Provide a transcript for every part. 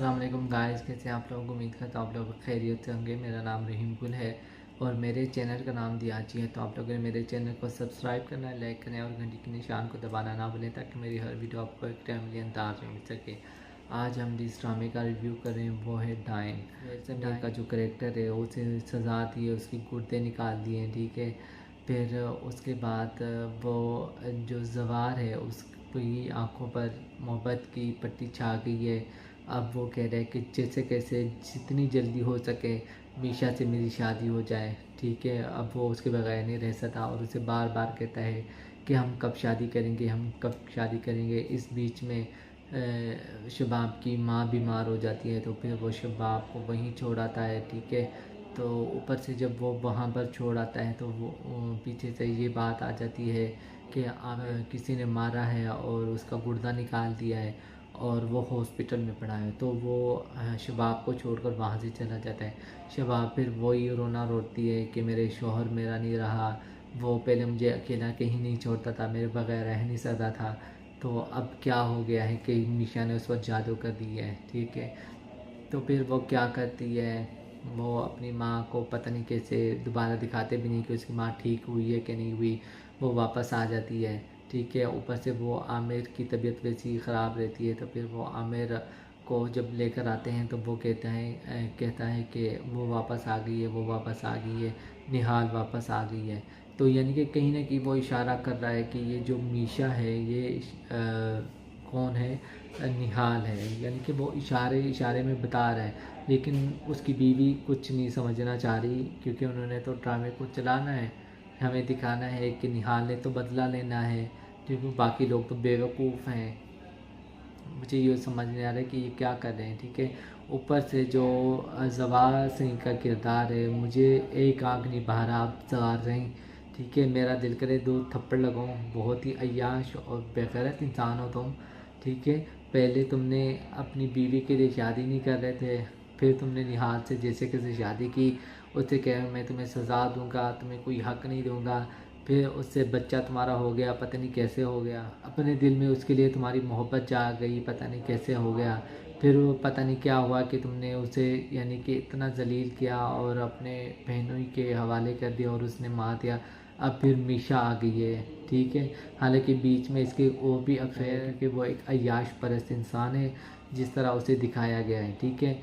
अस्सलाम वालेकुम गाइस, कैसे आप लोग? उम्मीद करता हूँ आप लोग खैरियत से होंगे। मेरा नाम रहीम गुल है और मेरे चैनल का नाम दियाची है। तो आप लोगों ने मेरे चैनल को सब्सक्राइब करना है, लाइक करना है और घंटी के निशान को दबाना ना भूलें ताकि मेरी हर वीडियो आपको एक टाइमली अंदाज में मिल सके। आज हम जिस ड्रामे का रिव्यू कर रहे हैं वो है डाइन। डाइन का जो करेक्टर है उसे सज़ा दी है, उसकी गुर्दे निकाल दिए हैं, ठीक है। फिर उसके बाद वो जो जवार है उसकी आँखों पर मोहब्बत की पट्टी छा गई है। अब वो कह रहा है कि जैसे कैसे जितनी जल्दी हो सके मीशा से मेरी शादी हो जाए, ठीक है। अब वो उसके बगैर नहीं रह सकता और उसे बार बार कहता है कि हम कब शादी करेंगे, हम कब शादी करेंगे। इस बीच में शबाब की माँ बीमार हो जाती है तो फिर वो शबाब को वहीं छोड़ आता है, ठीक है। तो ऊपर से जब वो वहाँ पर छोड़ आता है तो वो पीछे से ये बात आ जाती है कि किसी ने मारा है और उसका गुर्दा निकाल दिया है और वो हॉस्पिटल में पड़ा है। तो वो शबाब को छोड़कर वहाँ से चला जाता है। शबाब फिर वही रोना रोती है कि मेरे शौहर मेरा नहीं रहा, वो पहले मुझे अकेला कहीं नहीं छोड़ता था, मेरे बगैर रह नहीं सकता था। तो अब क्या हो गया है कि मीशा ने उस पर जादू कर दिया है, ठीक है। तो फिर वो क्या करती है, वो अपनी माँ को पता नहीं कैसे दोबारा दिखाते भी नहीं कि उसकी माँ ठीक हुई है कि नहीं हुई, वो वापस आ जाती है, ठीक है। ऊपर से वो आमिर की तबीयत वैसी ही ख़राब रहती है तो फिर वो आमिर को जब लेकर आते हैं तो वो कहता है कि वो वापस आ गई है, वो वापस आ गई है, निहाल वापस आ गई है। तो यानी कि कहीं ना कहीं वो इशारा कर रहा है कि ये जो मीशा है ये कौन है, निहाल है। यानी कि वो इशारे इशारे में बता रहा है, लेकिन उसकी बीवी कुछ नहीं समझना चाह रही क्योंकि उन्होंने तो ड्रामे को चलाना है, हमें दिखाना है कि निहाल ने तो बदला लेना है, क्योंकि बाकी लोग तो बेवकूफ़ हैं। मुझे ये समझ नहीं आ रहा है कि ये क्या कर रहे हैं, ठीक है। ऊपर से जो जवार सिंह का किरदार है, मुझे एक आँख नहीं बहा रहा आप जवार सिंह, ठीक है। मेरा दिल करे दो थप्पड़ लगाऊं, बहुत ही अय्याश और बेगैरत इंसान हो तुम, ठीक है। पहले तुमने अपनी बीवी के लिए शादी नहीं कर रहे थे, फिर तुमने निहाल से जैसे कैसे शादी की, उससे कह मैं तुम्हें सज़ा दूंगा, तुम्हें कोई हक नहीं दूंगा। फिर उससे बच्चा तुम्हारा हो गया, पता नहीं कैसे हो गया, अपने दिल में उसके लिए तुम्हारी मोहब्बत जाग गई, पता नहीं कैसे हो गया। फिर वो पता नहीं क्या हुआ कि तुमने उसे यानी कि इतना जलील किया और अपने बहनों के हवाले कर दिया और उसने मार दिया। अब फिर मीशा आ गई है, ठीक है। हालांकि बीच में इसके और भी अफेयर है कि वो एक अय्याश परस्त इंसान है जिस तरह उसे दिखाया गया है, ठीक है।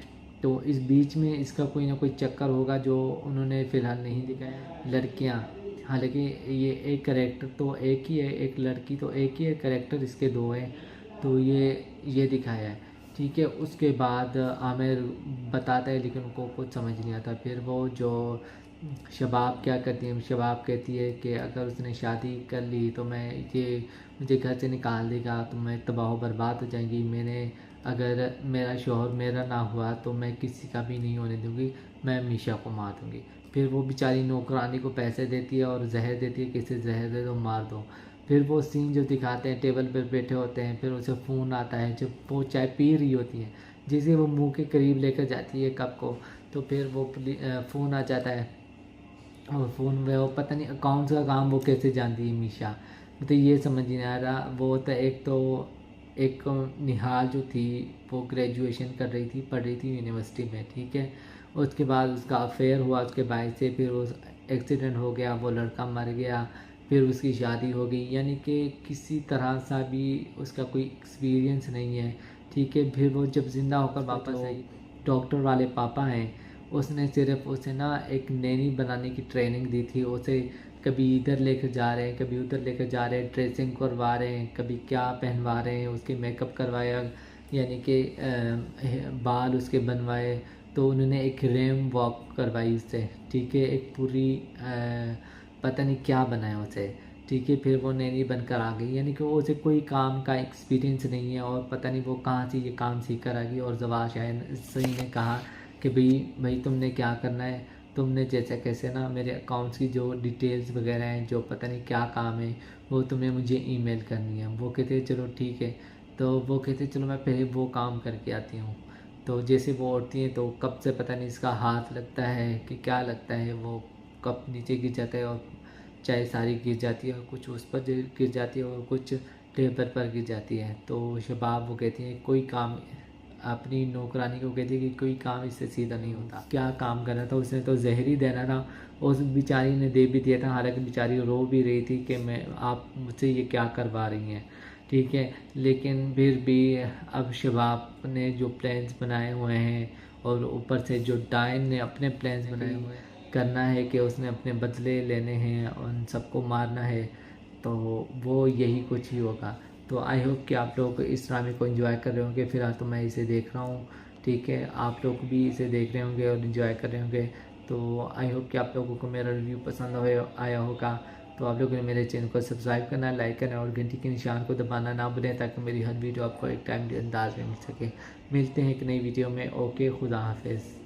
तो इस बीच में इसका कोई ना कोई चक्कर होगा जो उन्होंने फ़िलहाल नहीं दिखाया। लड़कियाँ, हालांकि ये एक करेक्टर तो एक ही है, एक लड़की तो एक ही है, करेक्टर इसके दो हैं, तो ये दिखाया है, ठीक है। उसके बाद आमिर बताता है लेकिन उनको कुछ समझ नहीं आता। फिर वो जो शबाब क्या करती है, शबाब कहती है कि अगर उसने शादी कर ली तो मैं ये मुझे घर से निकाल देगा तो मैं तबाह बर्बाद हो जाएंगी। मैंने अगर मेरा शौहर मेरा ना हुआ तो मैं किसी का भी नहीं होने दूंगी, मैं मीशा को मार दूंगी। फिर वो बेचारी नौकरानी को पैसे देती है और जहर देती है कि इसे जहर दे दो, मार दो। फिर वो सीन जो दिखाते हैं, टेबल पर बैठे होते हैं, फिर उसे फ़ोन आता है जब वो चाय पी रही होती है, जिसे वो मुंह के करीब लेकर जाती है कप को, तो फिर वो फ़ोन आ जाता है और फ़ोन में वो पता नहीं अकाउंट्स का काम वो कैसे जानती है मीशा, मतलब ये समझ नहीं आ रहा। वो तो एक निहाल जो थी वो ग्रेजुएशन कर रही थी, पढ़ रही थी यूनिवर्सिटी में, ठीक है। उसके बाद उसका अफेयर हुआ उसके भाई से, फिर वो एक्सीडेंट हो गया, वो लड़का मर गया, फिर उसकी शादी हो गई, यानी कि किसी तरह सा भी उसका कोई एक्सपीरियंस नहीं है, ठीक है। फिर वो जब ज़िंदा होकर वापस आई, डॉक्टर वाले पापा हैं, उसने सिर्फ उसे ना एक नैनी बनाने की ट्रेनिंग दी थी। उसे कभी इधर लेकर जा रहे हैं, कभी उधर लेकर जा रहे हैं, ड्रेसिंग करवा रहे हैं, कभी क्या पहनवा रहे हैं, उसके मेकअप करवाया, यानी कि बाल उसके बनवाए। तो उन्होंने एक रैम वॉक करवाई उससे, ठीक है। एक पूरी पता नहीं क्या बनाया उसे, ठीक है। फिर वो नैनी बनकर आ गई, यानी कि वो उसे कोई काम का एक्सपीरियंस नहीं है और पता नहीं वो कहाँ से ये काम सीख कर आ गई। और जवाब शायद सही ने कहा कि भाई तुमने क्या करना है, तुमने जैसे कैसे ना मेरे अकाउंट्स की जो डिटेल्स वगैरह हैं, जो पता नहीं क्या काम है, वो तुम्हें मुझे ईमेल करनी है। वो कहते चलो ठीक है, तो वो कहते चलो मैं पहले वो काम करके आती हूँ। तो जैसे वो उठती हैं तो कब से पता नहीं इसका हाथ लगता है कि क्या लगता है, वो कप नीचे गिर जाता है और चाय सारी गिर जाती है और कुछ उस पर गिर जाती है और कुछ टेबल पर गिर जाती है। तो शबाब वो कहती हैं कोई काम अपनी नौकरानी को कहती है कि कोई काम इससे सीधा नहीं होता। क्या काम करना था, उसने तो जहर ही देना था। उस बेचारी ने दे भी दिया था, हालांकि बेचारी रो भी रही थी कि मैं आप मुझसे ये क्या करवा रही हैं, ठीक है। लेकिन फिर भी अब शबाब ने जो प्लान्स बनाए हुए हैं और ऊपर से जो डायन ने अपने प्लान्स बनाए हुए हैं, करना है कि उसने अपने बदले लेने हैं और उन सबको मारना है, तो वो यही कुछ ही होगा। तो आई होप कि आप लोग इस ड्रामे को एंजॉय कर रहे होंगे। फिलहाल तो मैं इसे देख रहा हूँ, ठीक है। आप लोग भी इसे देख रहे होंगे और एंजॉय कर रहे होंगे। तो आई होप कि आप लोगों को मेरा रिव्यू पसंद आया होगा। तो आप लोगों ने मेरे चैनल को सब्सक्राइब करना, लाइक करना और घंटी के निशान को दबाना ना भूलें, ताकि मेरी हर वीडियो आपको एक टाइम अंदाज में मिल सके। मिलते हैं एक नई वीडियो में। ओके, खुदा हाफिज़।